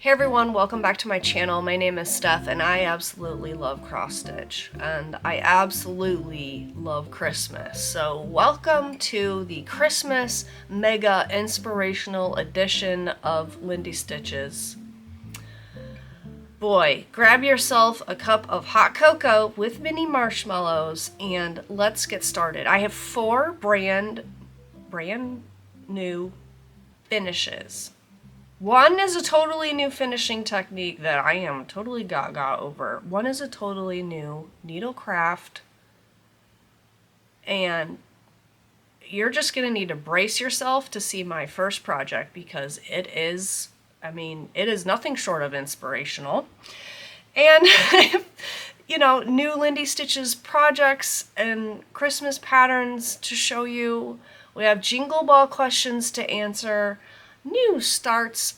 Hey everyone, welcome back to my channel. My name is Steph and I absolutely love cross stitch and I absolutely love Christmas. So welcome to the Christmas mega inspirational edition of Lindy Stitches. Boy, grab yourself a cup of hot cocoa with mini marshmallows and let's get started. I have 4 brand new finishes. One is a totally new finishing technique that I am totally gaga over. One is a totally new needlecraft, and you're just going to need to brace yourself to see my first project because it is, it is nothing short of inspirational. And, you know, new Lindy Stitches projects and Christmas patterns to show you. We have Jingle Ball questions to answer. New starts.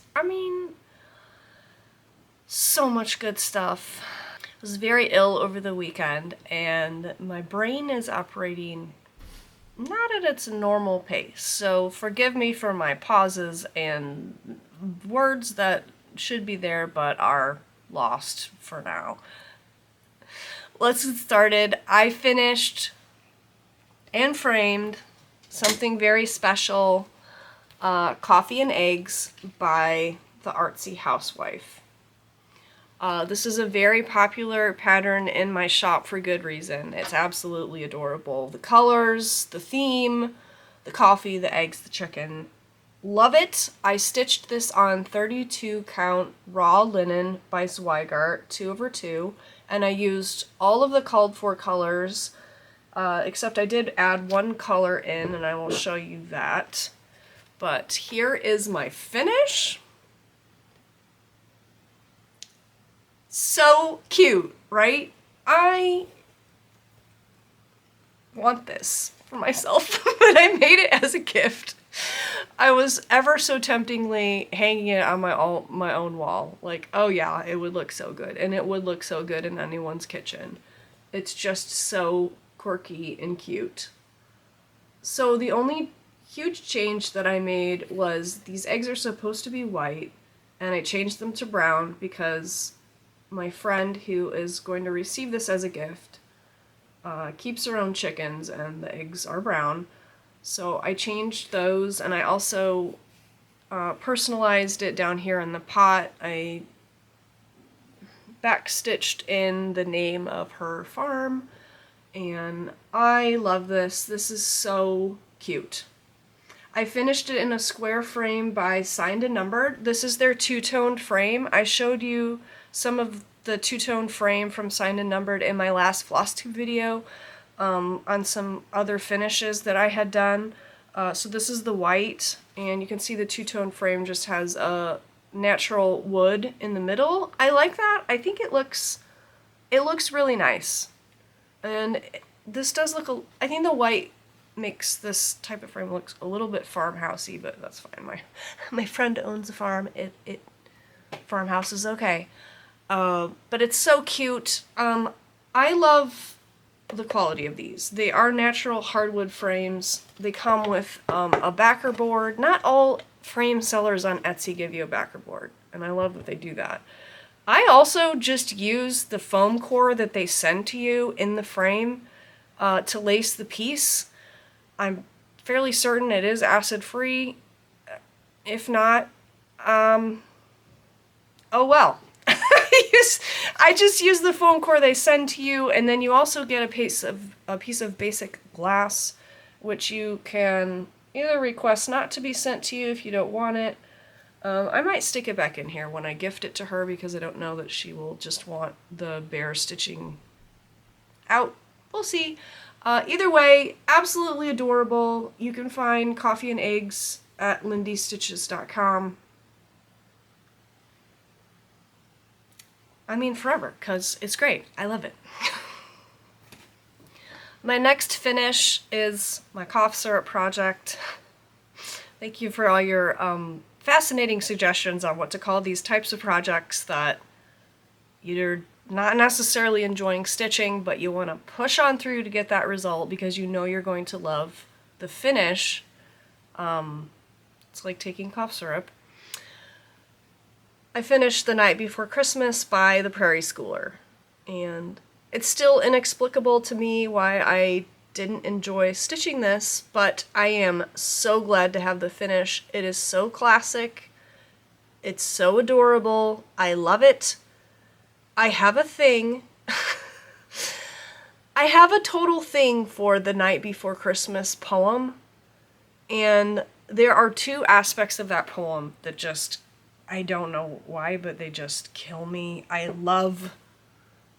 So much good stuff. I was very ill over the weekend and my brain is operating not at its normal pace. So forgive me for my pauses and words that should be there but are lost for now. Let's get started. I finished and framed something very special. Coffee and Eggs by the Artsy Housewife. This is a very popular pattern in my shop for good reason. It's absolutely adorable. The colors, the theme, the coffee, the eggs, the chicken. Love it. I stitched this on 32 count raw linen by Zweigart, 2/2, and I used all of the called for colors, except I did add one color in, and I will show you that. But here is my finish. So cute, right? I want this for myself, but I made it as a gift. I was ever so temptingly hanging it on my own wall. Like, oh yeah, it would look so good. And it would look so good in anyone's kitchen. It's just so quirky and cute. So the only huge change that I made was these eggs are supposed to be white, and I changed them to brown because my friend who is going to receive this as a gift keeps her own chickens and the eggs are brown. So I changed those, and I also personalized it down here in the pot. I backstitched in the name of her farm, and I love this. This is so cute. I finished it in a square frame by Signed and Numbered. This is their two-toned frame. I showed you some of the two-tone frame from Signed and Numbered in my last FLOSSTUBE video on some other finishes that I had done. So this is the white, and you can see the two-tone frame just has a natural wood in the middle. I like that. I think it looks really nice. And this does look, I think the white makes this type of frame look a little bit farmhousey, but that's fine. My friend owns a farm. Farmhouse is okay. But it's so cute. I love the quality of these. They are natural hardwood frames. They come with a backer board. Not all frame sellers on Etsy give you a backer board, and I love that they do that. I also just use the foam core that they send to you in the frame to lace the piece. I'm fairly certain it is acid-free. If not, oh well. I just use the foam core they send to you, and then you also get a piece of basic glass, which you can either request not to be sent to you if you don't want it. I might stick it back in here when I gift it to her because I don't know that she will just want the bare stitching out. We'll see. Either way, absolutely adorable. You can find Coffee and Eggs at lindystitches.com. Forever, because it's great. I love it. My next finish is my cough syrup project. Thank you for all your fascinating suggestions on what to call these types of projects that you're not necessarily enjoying stitching, but you want to push on through to get that result because you know you're going to love the finish. It's like taking cough syrup. I finished The Night Before Christmas by the Prairie Schooler, and it's still inexplicable to me why I didn't enjoy stitching this, but I am so glad to have the finish. It is so classic. It's so adorable. I love it. I have a thing. I have a total thing for The Night Before Christmas poem, and there are two aspects of that poem that just, I don't know why, but they just kill me. I love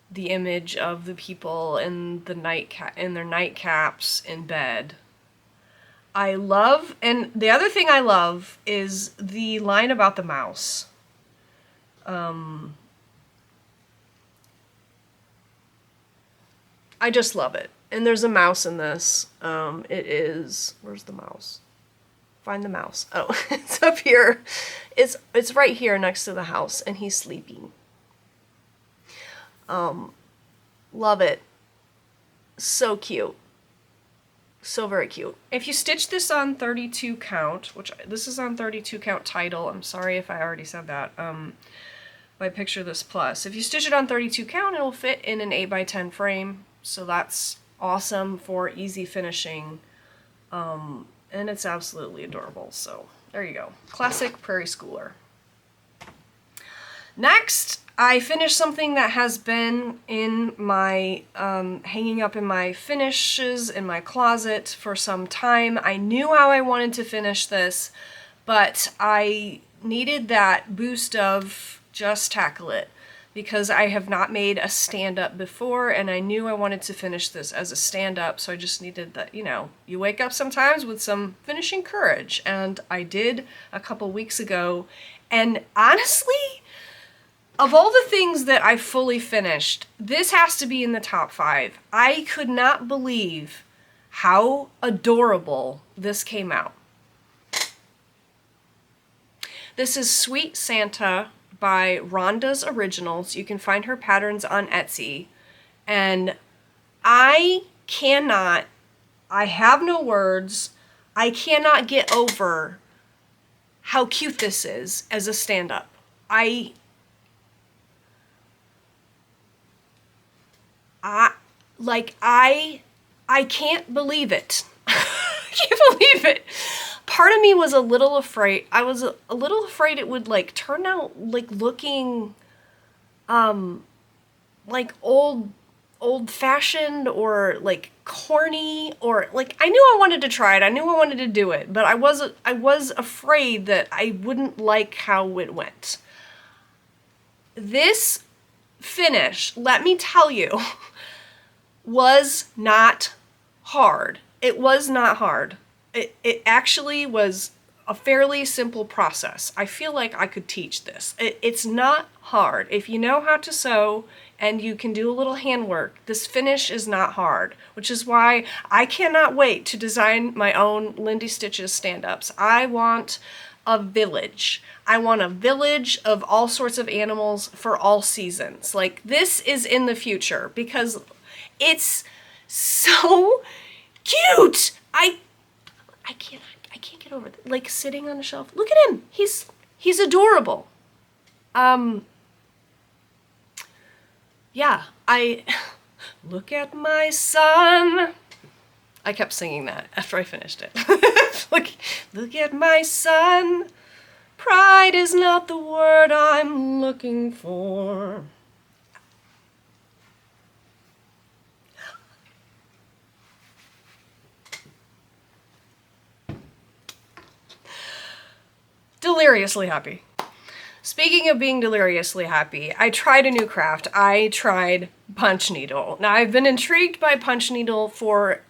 the image of the people in the in their nightcaps in bed. I love, and the other thing I love is the line about the mouse. I just love it. And there's a mouse in this. It is, where's the mouse? Find the mouse. Oh, it's up here. It's right here next to the house, and he's sleeping. Love it. So cute. So very cute. If you stitch this on 32 count, which this is on 32 count title, I'm sorry if I already said that, by Picture This Plus. If you stitch it on 32 count, it'll fit in an 8x10 frame, so that's awesome for easy finishing, and it's absolutely adorable, so there you go. Classic Prairie Schooler. Next, I finished something that has been in my, hanging up in my finishes in my closet for some time. I knew how I wanted to finish this, but I needed that boost of just tackle it, because I have not made a stand-up before, and I knew I wanted to finish this as a stand-up, so I just needed that, you know, you wake up sometimes with some finishing courage, and I did a couple weeks ago, and honestly, of all the things that I fully finished, this has to be in the top 5. I could not believe how adorable this came out. This is Sweet Santa by Rhonda's Originals. You can find her patterns on Etsy. And I have no words. I cannot get over how cute this is as a stand-up. I can't believe it. I can't believe it. Part of me was a little afraid. I was a little afraid it would like turn out like looking like old-fashioned or like corny, or like I knew I wanted to try it. I knew I wanted to do it, but I was afraid that I wouldn't like how it went. This finish, let me tell you, was not hard. It was not hard. It actually was a fairly simple process. I feel like I could teach this. It's not hard. If you know how to sew and you can do a little handwork, this finish is not hard, which is why I cannot wait to design my own Lindy Stitches stand-ups. I want a village. I want a village of all sorts of animals for all seasons. Like, this is in the future because it's so cute. I can't get over it. Like, sitting on a shelf. Look at him. He's adorable. Yeah, look at my son. I kept singing that after I finished it. Look at my son. Pride is not the word I'm looking for. Deliriously happy. Speaking of being deliriously happy, I tried a new craft. I tried punch needle. Now, I've been intrigued by punch needle for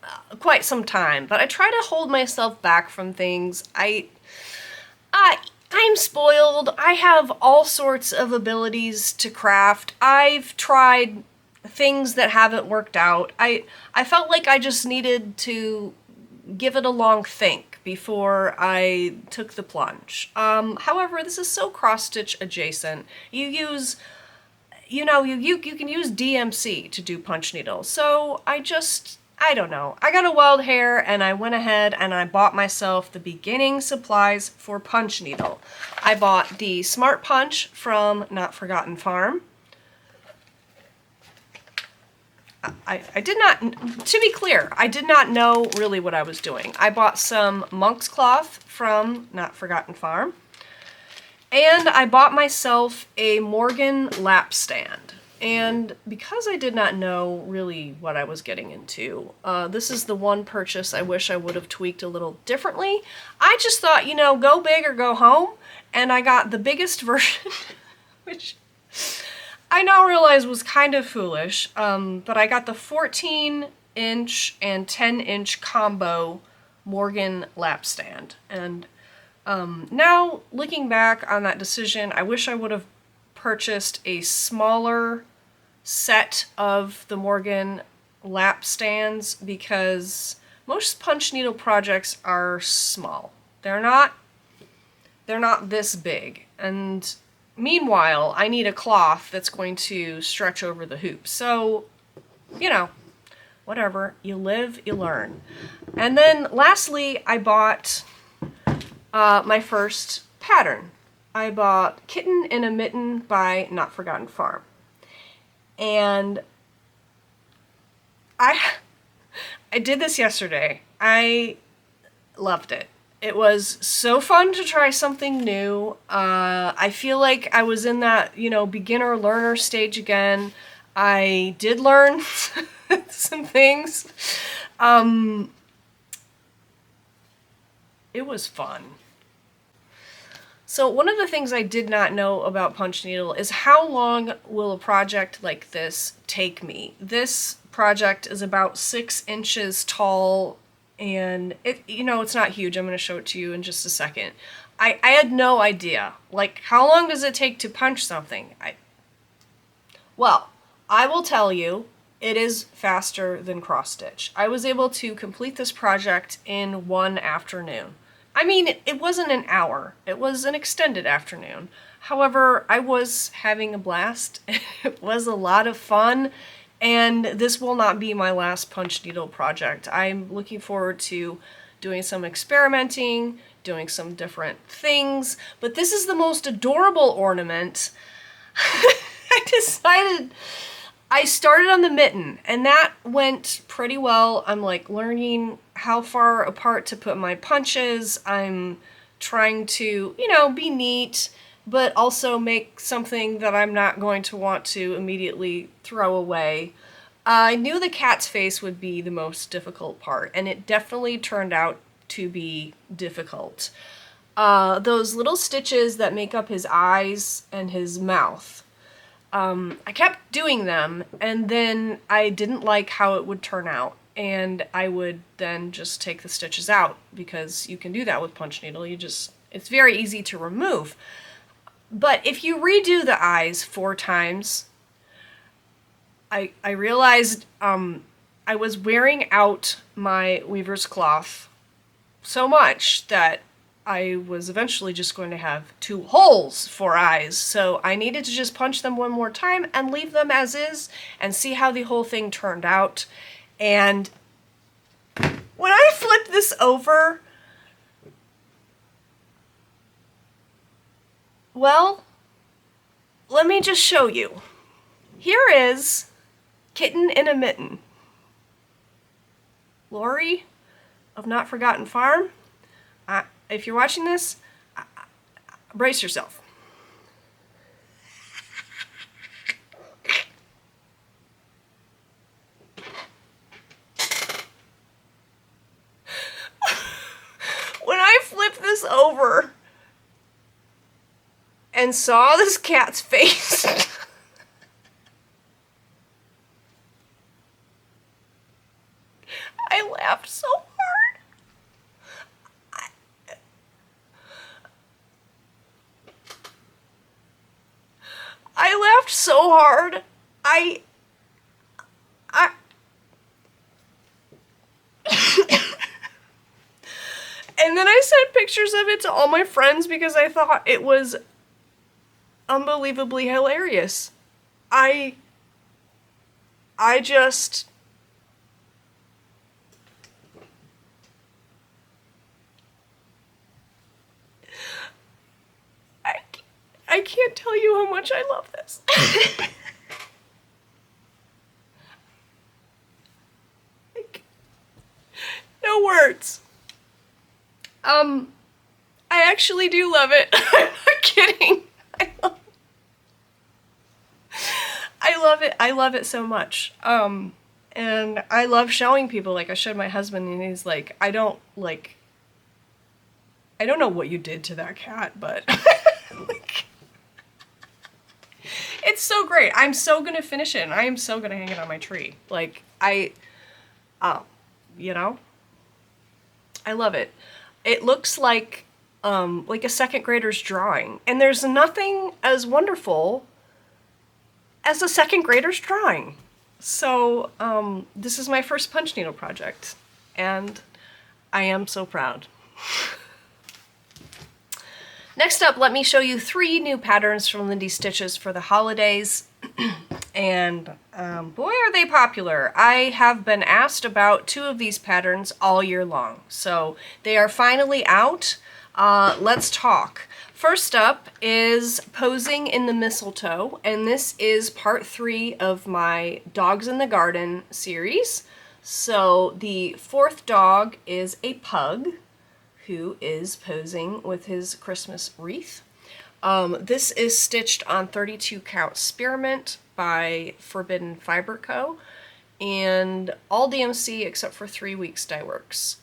quite some time, but I try to hold myself back from things. I'm spoiled. I have all sorts of abilities to craft. I've tried things that haven't worked out. I felt like I just needed to give it a long think before I took the plunge. However, this is so cross-stitch adjacent. You use, you can use DMC to do punch needle. So I just I don't know. I got a wild hair and I went ahead and I bought myself the beginning supplies for punch needle. I bought the Smart Punch from Notforgotten Farm. I did not, to be clear, I did not know really what I was doing. I bought some monk's cloth from Notforgotten Farm. And I bought myself a Morgan lap stand. And because I did not know really what I was getting into, this is the one purchase I wish I would have tweaked a little differently. I just thought, you know, go big or go home. And I got the biggest version, which I now realize was kind of foolish. But I got the 14-inch and 10-inch combo Morgan lap stand. And now, looking back on that decision, I wish I would have purchased a smaller set of the Morgan lap stands because most punch needle projects are small. They're not this big. And meanwhile, I need a cloth that's going to stretch over the hoop. So, you know, whatever. You live, you learn. And then lastly, I bought my first pattern. I bought Kitten in a Mitten by Notforgotten Farm. And I did this yesterday. I loved it. It was so fun to try something new. I feel like I was in that, you know, beginner learner stage again. I did learn some things. It was fun. So one of the things I did not know about punch needle is how long will a project like this take me. This project is about 6 inches tall, and it's not huge. I'm going to show it to you in just a second. I had no idea. Like, how long does it take to punch something? Well, I will tell you, it is faster than cross stitch. I was able to complete this project in one afternoon. I mean, it wasn't an hour. It was an extended afternoon. However, I was having a blast. It was a lot of fun, and this will not be my last punch needle project. I'm looking forward to doing some experimenting, doing some different things, but this is the most adorable ornament. I started on the mitten, and that went pretty well. I'm like learning how far apart to put my punches. I'm trying to, be neat, but also make something that I'm not going to want to immediately throw away. I knew the cat's face would be the most difficult part, and it definitely turned out to be difficult. Those little stitches that make up his eyes and his mouth, I kept doing them, and then I didn't like how it would turn out, and I would then just take the stitches out, because you can do that with punch needle. It's very easy to remove. But if you redo the eyes 4 times, I realized I was wearing out my weaver's cloth so much that I was eventually just going to have 2 holes for eyes, so I needed to just punch them one more time and leave them as is and see how the whole thing turned out. And when I flipped this over, well, let me just show you. Here is Kitten in a Mitten. Lori of Notforgotten Farm. If you're watching this, brace yourself. When I flipped this over and saw this cat's face, I laughed so hard. I laughed so hard. And then I sent pictures of it to all my friends because I thought it was unbelievably hilarious. I just I can't tell you how much I love this. Like, no words. I actually do love it. I'm not kidding. I love it. I love it so much. And I love showing people. Like, I showed my husband and he's like, I don't know what you did to that cat, but like, it's so great. I'm so gonna finish it and I am so gonna hang it on my tree. Like, you know, I love it. It looks like a second grader's drawing, and there's nothing as wonderful as a second grader's drawing. So this is my first punch needle project, and I am so proud. Next up, let me show you 3 new patterns from Lindy Stitches for the holidays. And boy, are they popular. I have been asked about 2 of these patterns all year long. So they are finally out. Let's talk. First up is Posing in the Mistletoe, and this is part 3 of my Dogs in the Garden series. So the 4th dog is a pug who is posing with his Christmas wreath. This is stitched on 32 count spearmint by Forbidden Fiber Co. and all DMC except for 3 weeks dye works.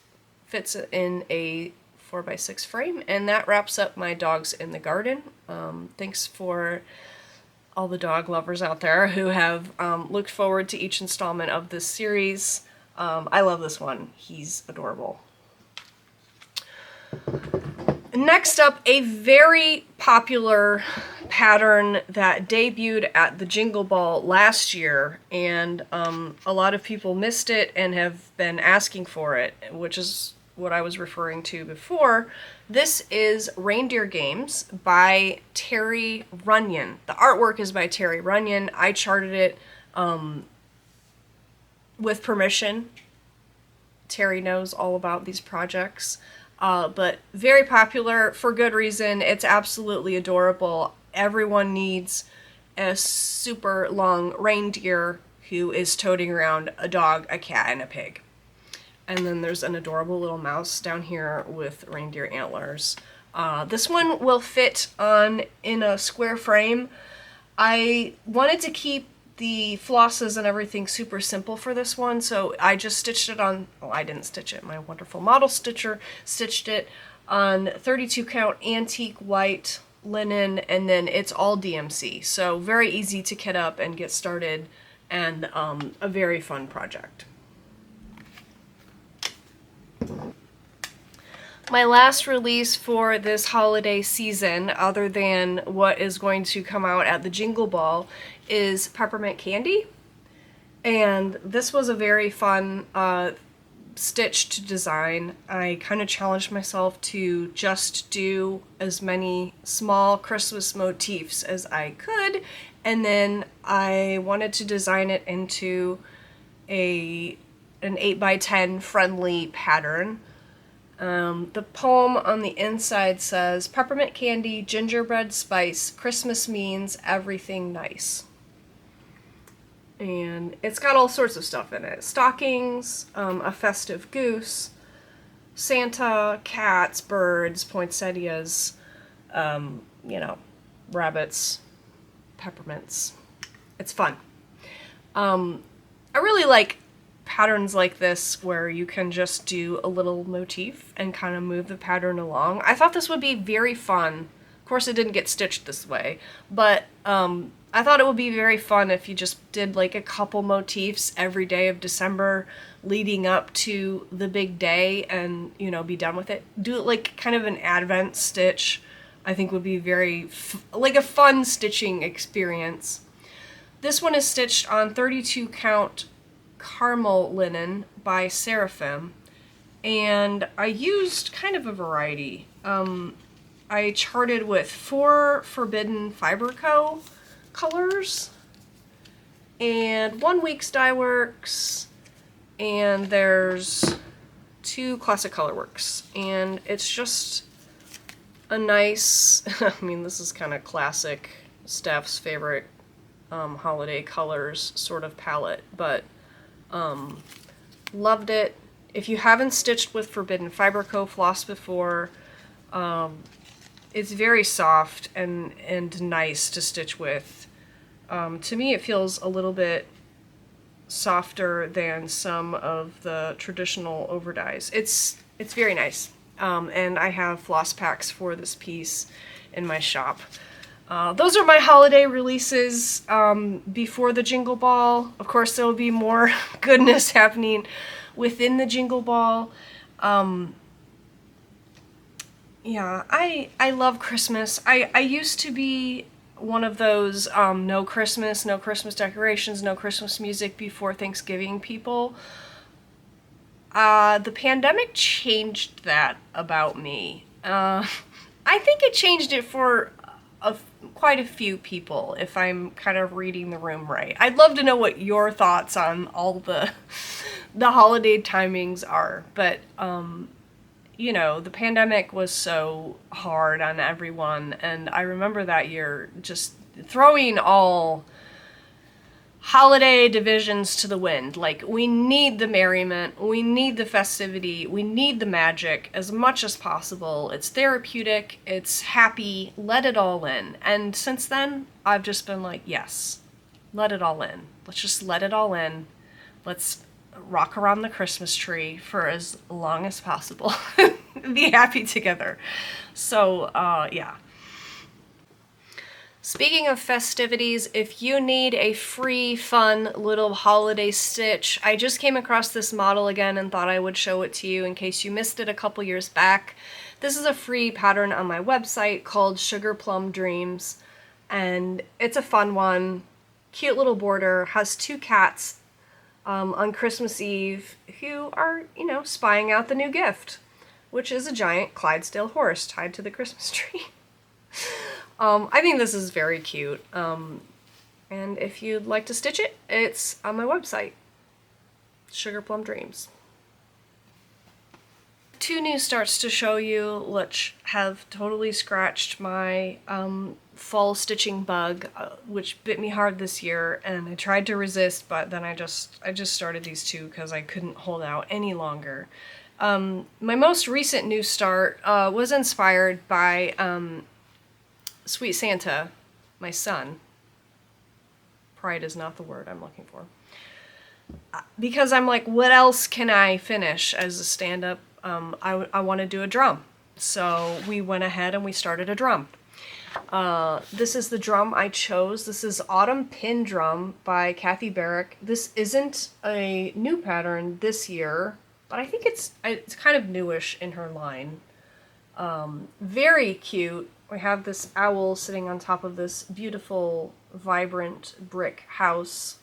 Fits in a 4x6 frame, and that wraps up my Dogs in the Garden. Thanks for all the dog lovers out there who have looked forward to each installment of this series. I love this one. He's adorable. Next up, a very popular pattern that debuted at the Jingle Ball last year, and a lot of people missed it and have been asking for it, which is what I was referring to before. This is Reindeer Games by Terry Runyon. The artwork is by Terry Runyon. I charted it with permission. Terry knows all about these projects. But very popular for good reason. It's absolutely adorable. Everyone needs a super long reindeer who is toting around a dog, a cat, and a pig. And then there's an adorable little mouse down here with reindeer antlers. This one will fit in a square frame. I wanted to keep the flosses and everything super simple for this one, so I just stitched it on, well, I didn't stitch it, my wonderful model stitcher stitched it on 32 count antique white linen, and then it's all DMC, so very easy to kit up and get started, and a very fun project. My last release for this holiday season, other than what is going to come out at the Jingle Ball, is Peppermint Candy. And this was a very fun stitch to design. I kind of challenged myself to just do as many small Christmas motifs as I could, and then I wanted to design it into an 8x10 friendly pattern. The poem on the inside says, "Peppermint candy, gingerbread spice, Christmas means everything nice." And it's got all sorts of stuff in it. Stockings, a festive goose, Santa, cats, birds, poinsettias, rabbits, peppermints. It's fun. I really like patterns like this where you can just do a little motif and kind of move the pattern along. I thought this would be very fun. Of course, it didn't get stitched this way, but I thought it would be very fun if you just did like a couple motifs every day of December leading up to the big day and, be done with it. Do it like kind of an Advent stitch. I think would be very, like a fun stitching experience. This one is stitched on 32 count caramel linen by Seraphim, and I used kind of a variety. I charted with 4 Forbidden Fiber Co. colors and 1 week's dye works, and there's 2 classic color works, and it's just a nice, I mean, this is kind of classic Steph's favorite holiday colors sort of palette, but loved it. If you haven't stitched with Forbidden Fiber Co. floss before, it's very soft and nice to stitch with. To me, it feels a little bit softer than some of the traditional overdyes. It's very nice. And I have floss packs for this piece in my shop. Those are my holiday releases before the Jingle Ball. Of course, there will be more goodness happening within the Jingle Ball. Yeah, I love Christmas. I used to be one of those no Christmas decorations, no Christmas music before Thanksgiving people. The pandemic changed that about me. I think it changed it for quite a few people, if I'm kind of reading the room right. I'd love to know what your thoughts on all the holiday timings are, but you know, the pandemic was so hard on everyone, and I remember that year just throwing all holiday divisions to the wind. Like, we need the merriment, we need the festivity, we need the magic as much as possible. It's therapeutic, it's happy, let it all in. And since then, I've just been like, yes, let it all in. Let's just let it all in. Let's rock around the Christmas tree for as long as possible. Be happy together. So, yeah. Speaking of festivities, if you need a free, fun little holiday stitch, I just came across this model again and thought I would show it to you in case you missed it a couple years back. This is a free pattern on my website called Sugar Plum Dreams, and it's a fun one. Cute little border, has two cats on Christmas Eve who are, you know, spying out the new gift, which is a giant Clydesdale horse tied to the Christmas tree. I think this is very cute, and if you'd like to stitch it, it's on my website, Sugar Plum Dreams. Two new starts to show you, which have totally scratched my fall stitching bug, which bit me hard this year, and I tried to resist, but then I just started these two because I couldn't hold out any longer. My most recent new start was inspired by Sweet Santa, my son. Pride is not the word I'm looking for. Because I'm like, what else can I finish as a stand-up? I want to do a drum. So we went ahead and we started a drum. This is the drum I chose. This is Autumn Pin Drum by Kathy Barrick. This isn't a new pattern this year, but I think it's kind of newish in her line. Very cute. We have this owl sitting on top of this beautiful, vibrant brick house.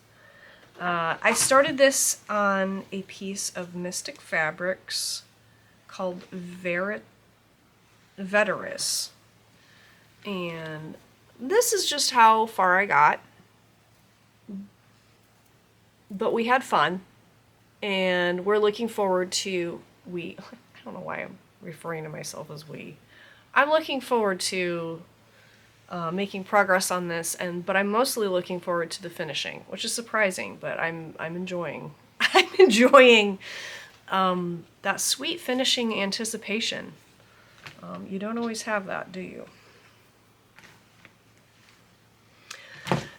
I started this on a piece of Mystic Fabrics called Veteris. And this is just how far I got. But we had fun. And we're looking forward to, I don't know why I'm referring to myself as we. I'm looking forward to making progress on this, but I'm mostly looking forward to the finishing, which is surprising, but I'm enjoying that sweet finishing anticipation. You don't always have that, do you?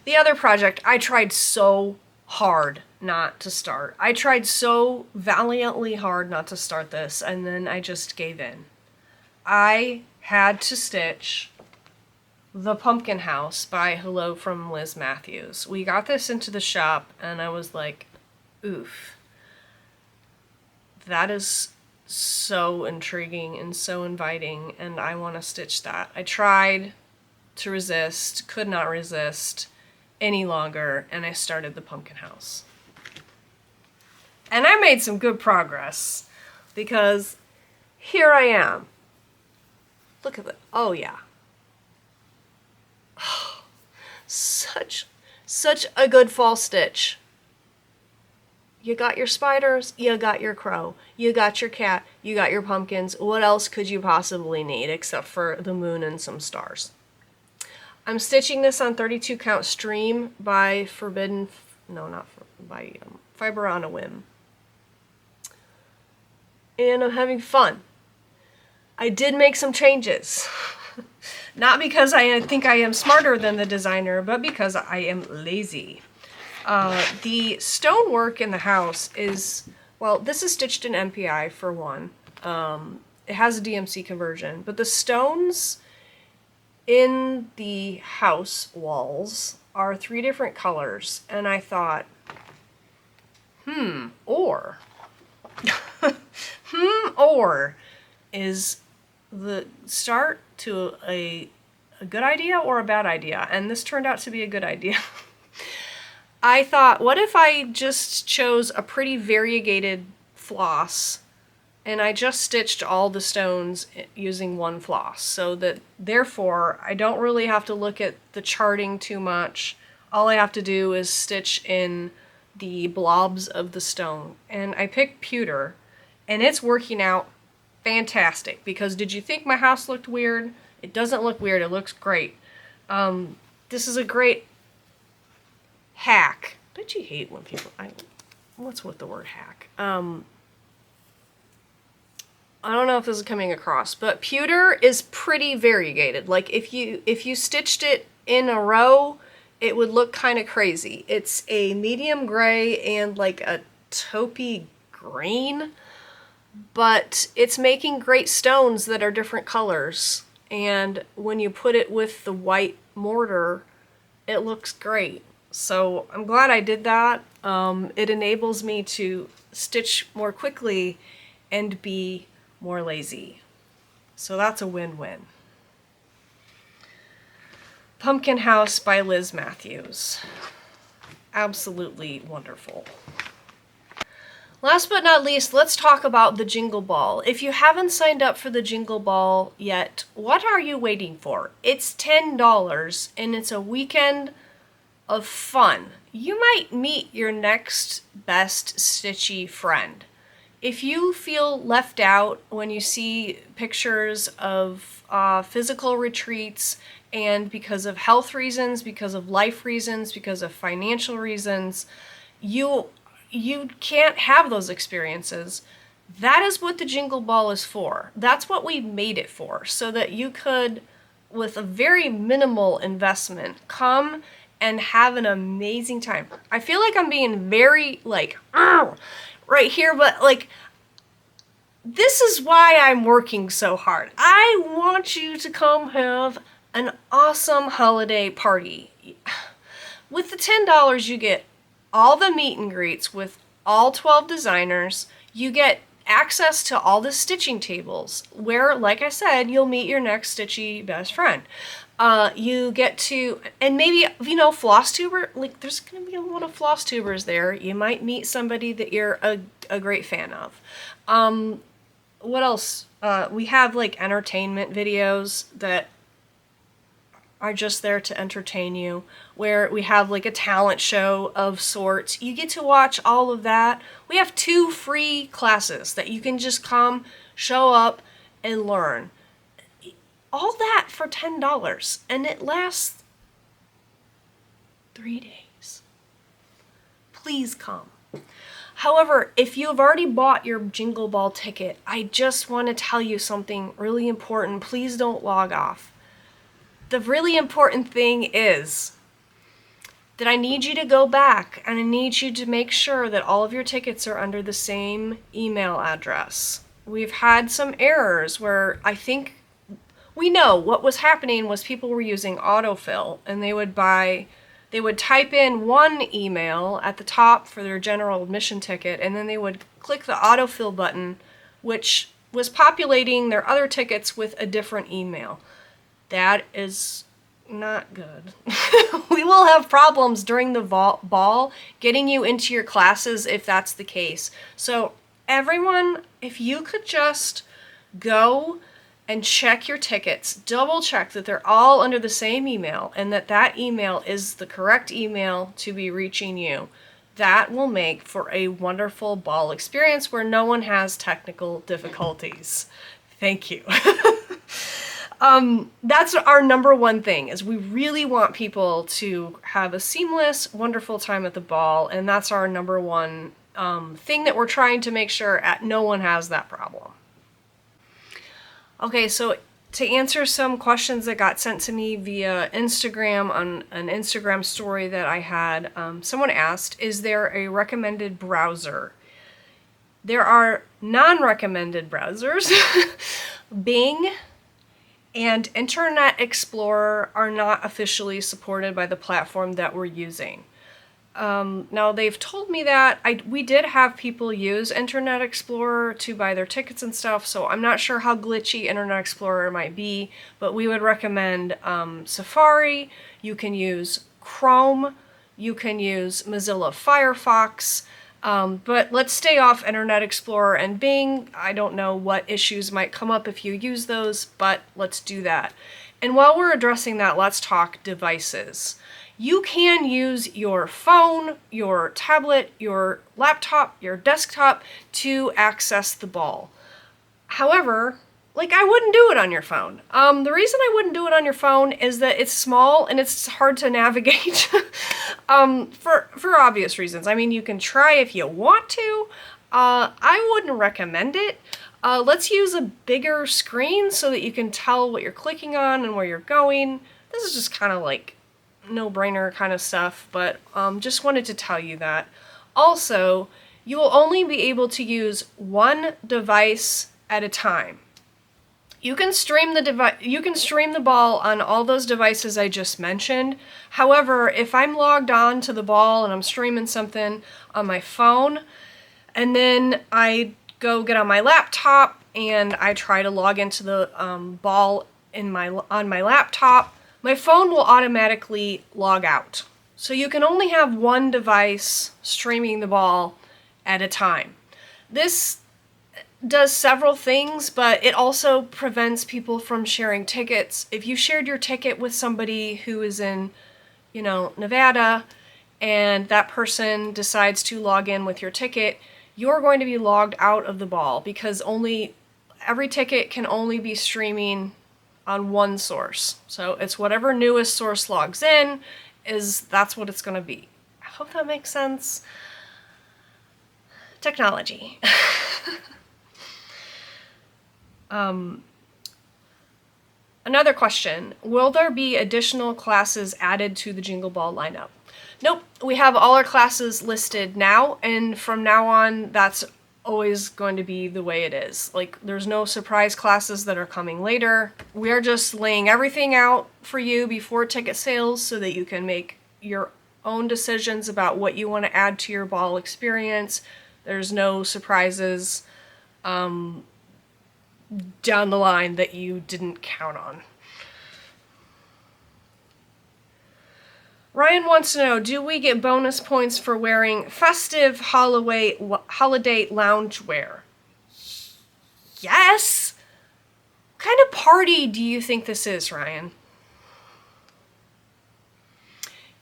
The other project, I tried so hard not to start. I tried so valiantly hard not to start this, and then I just gave in. I had to stitch The Pumpkin House by Hello from Liz Mathews. We got this into the shop, and I was like, oof. That is so intriguing and so inviting, and I want to stitch that. I tried to resist, could not resist any longer, and I started The Pumpkin House. And I made some good progress, because here I am. Look at that. Oh, yeah. Such a good fall stitch. You got your spiders, you got your crow, you got your cat, you got your pumpkins. What else could you possibly need except for the moon and some stars? I'm stitching this on 32 count stream by Fiber on a Whim. And I'm having fun. I did make some changes. Not because I think I am smarter than the designer, but because I am lazy. The stonework in the house is, well, this is stitched in MPI for one. It has a DMC conversion, but the stones in the house walls are 3 different colors, and I thought, or is the start to a good idea or a bad idea? And this turned out to be a good idea. I thought, what if I just chose a pretty variegated floss and I just stitched all the stones using one floss, so that therefore I don't really have to look at the charting too much. All I have to do is stitch in the blobs of the stone. And I picked pewter, and it's working out fantastic, because did you think my house looked weird? It doesn't look weird, it looks great. This is a great hack. Don't you hate when people, what's with the word hack? I don't know if this is coming across, but pewter is pretty variegated. Like if you stitched it in a row, it would look kind of crazy. It's a medium gray and like a taupey green, but it's making great stones that are different colors. And when you put it with the white mortar, it looks great. So I'm glad I did that. It enables me to stitch more quickly and be more lazy. So that's a win-win. Pumpkin House by Liz Mathews. Absolutely wonderful. Last but not least, let's talk about the Jingle Ball. If you haven't signed up for the Jingle Ball yet, what are you waiting for? It's $10 and it's a weekend of fun. You might meet your next best stitchy friend. If you feel left out when you see pictures of physical retreats, and because of health reasons, because of life reasons, because of financial reasons, you can't have those experiences. That is what the Jingle Ball is for. That's what we made it for, so that you could, with a very minimal investment, come and have an amazing time. I feel like I'm being very, like, right here, but, like, this is why I'm working so hard. I want you to come have an awesome holiday party. With the $10, you get all the meet and greets with all 12 designers. You get access to all the stitching tables where, like I said, you'll meet your next stitchy best friend. You get to, and maybe, you know, FLOSSTUBER, like there's going to be a lot of FLOSSTUBERs there. You might meet somebody that you're a great fan of. What else? We have like entertainment videos that are just there to entertain you, where we have like a talent show of sorts. You get to watch all of that. We have 2 free classes that you can just come, show up, and learn. All that for $10, and it lasts 3 days. Please come. However, if you have already bought your Jingle Ball ticket, I just want to tell you something really important. Please don't log off. The really important thing is that I need you to go back and I need you to make sure that all of your tickets are under the same email address. We've had some errors where I think we know what was happening was people were using autofill, and they would type in one email at the top for their general admission ticket, and then they would click the autofill button, which was populating their other tickets with a different email. That is not good. We will have problems during the ball getting you into your classes if that's the case. So everyone, if you could just go and check your tickets, double check that they're all under the same email and that email is the correct email to be reaching you. That will make for a wonderful ball experience where no one has technical difficulties. Thank you. That's our number one thing, is we really want people to have a seamless, wonderful time at the ball, and that's our number one thing that we're trying to make sure no one has that problem. Okay, so to answer some questions that got sent to me via Instagram on an Instagram story that I had, someone asked, is there a recommended browser? There are non-recommended browsers. Bing and Internet Explorer are not officially supported by the platform that we're using. Now they've told me that we did have people use Internet Explorer to buy their tickets and stuff, so I'm not sure how glitchy Internet Explorer might be, but we would recommend Safari. You can use Chrome, you can use Mozilla Firefox, but let's stay off Internet Explorer and Bing. I don't know what issues might come up if you use those, but let's do that. And while we're addressing that, let's talk devices. You can use your phone, your tablet, your laptop, your desktop to access the ball. However, I wouldn't do it on your phone. The reason I wouldn't do it on your phone is that it's small and it's hard to navigate for obvious reasons. I mean, you can try if you want to. I wouldn't recommend it. Let's use a bigger screen so that you can tell what you're clicking on and where you're going. This is just kind of no-brainer kind of stuff, but just wanted to tell you that. Also, you will only be able to use one device at a time. You can stream the ball on all those devices I just mentioned. However, if I'm logged on to the ball and I'm streaming something on my phone, and then I go get on my laptop and I try to log into the ball on my laptop, my phone will automatically log out. So you can only have one device streaming the ball at a time. This does several things, but it also prevents people from sharing tickets. If you shared your ticket with somebody who is in, Nevada, and that person decides to log in with your ticket, you're going to be logged out of the ball because every ticket can only be streaming on one source. So it's whatever newest source logs in, that's what it's going to be. I hope that makes sense. Technology. Another question, will there be additional classes added to the Jingle Ball lineup? Nope, we have all our classes listed now, and from now on, that's always going to be the way it is. There's no surprise classes that are coming later. We're just laying everything out for you before ticket sales so that you can make your own decisions about what you want to add to your ball experience. There's no surprises down the line that you didn't count on. Ryan wants to know, do we get bonus points for wearing festive holiday loungewear? Yes! What kind of party do you think this is, Ryan?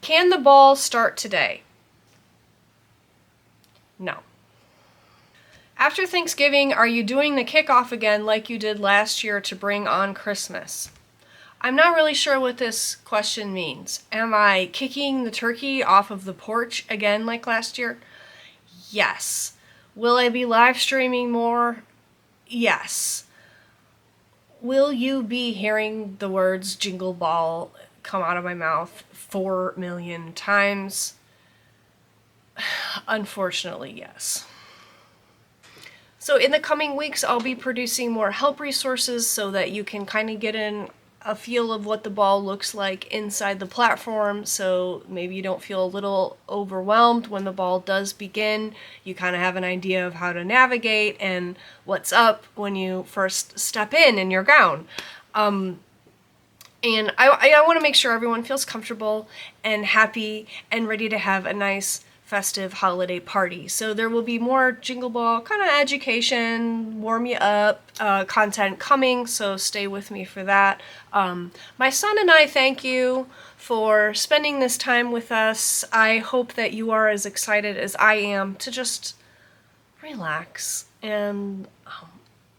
Can the ball start today? No. After Thanksgiving, are you doing the kickoff again like you did last year to bring on Christmas? I'm not really sure what this question means. Am I kicking the turkey off of the porch again like last year? Yes. Will I be live streaming more? Yes. Will you be hearing the words Jingle Ball come out of my mouth 4 million times? Unfortunately, yes. So in the coming weeks, I'll be producing more help resources so that you can kind of get a feel of what the ball looks like inside the platform, so maybe you don't feel a little overwhelmed when the ball does begin. You kind of have an idea of how to navigate and what's up when you first step in your gown. And I want to make sure everyone feels comfortable and happy and ready to have a nice festive holiday party. So there will be more Jingle Ball kind of education, warm you up content coming, so stay with me for that. My son and I thank you for spending this time with us. I hope that you are as excited as I am to just relax and,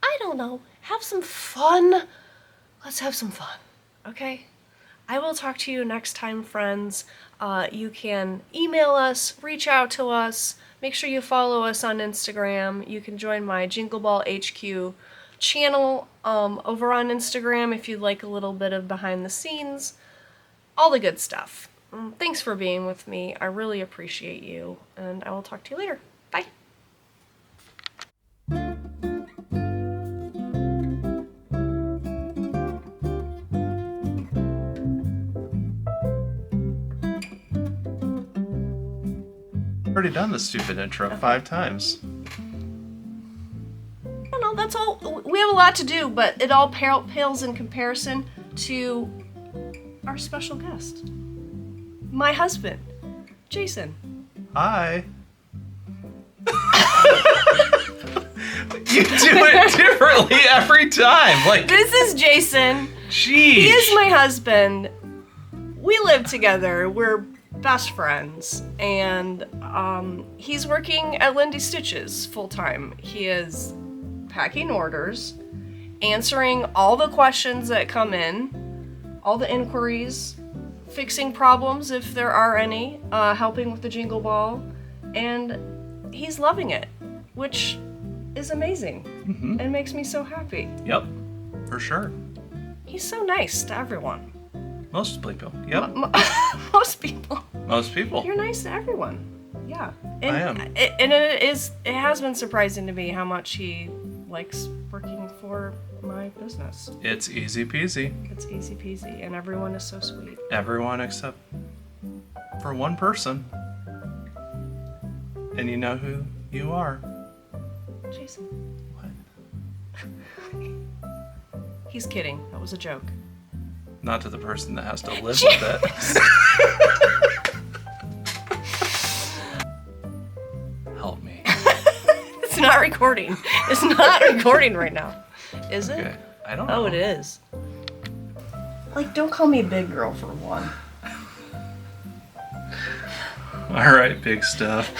I don't know, have some fun. Let's have some fun, okay? I will talk to you next time, friends. You can email us, reach out to us, make sure you follow us on Instagram. You can join my Jingle Ball HQ channel over on Instagram if you'd like a little bit of behind the scenes, all the good stuff. Thanks for being with me. I really appreciate you, and I will talk to you later. Bye. Already done the stupid intro 5 times. I don't know, that's all. We have a lot to do, but it all pales in comparison to our special guest. My husband, Jason. Hi. You do it differently every time. Like, This is Jason. jeez. He is my husband. We live together. We're best friends. And he's working at Lindy Stitches full time. He is packing orders, answering all the questions that come in, all the inquiries, fixing problems if there are any, helping with the Jingle Ball, and he's loving it, which is amazing and makes me so happy. Yep, for sure. He's so nice to everyone. Most people. Yep. Most people. Most people. You're nice to everyone. Yeah. And I am. It has been surprising to me how much he likes working for my business. It's easy peasy. It's easy peasy, and everyone is so sweet. Everyone except for one person. And you know who you are. Jason. What? He's kidding. That was a joke. Not to the person that has to live with it. Help me. It's not recording. It's not recording right now. Is it? Okay. I don't know. Oh, it is. Like, don't call me big girl for one. Alright, big stuff.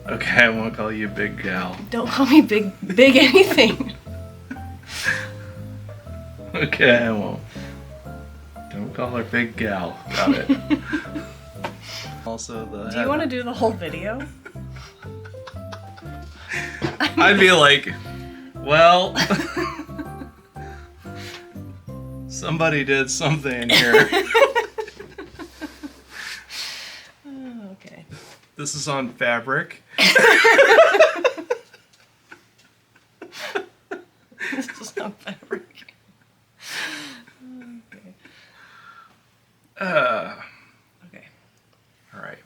Okay, I won't call you big gal. Don't call me big anything. Okay, I won't. Don't call her big gal. Got it. Also, Do you want to do the whole video? I'd be like, well, somebody did something here. Oh, okay. This is on fabric. This is not fabric. Okay. Okay. Okay. All right.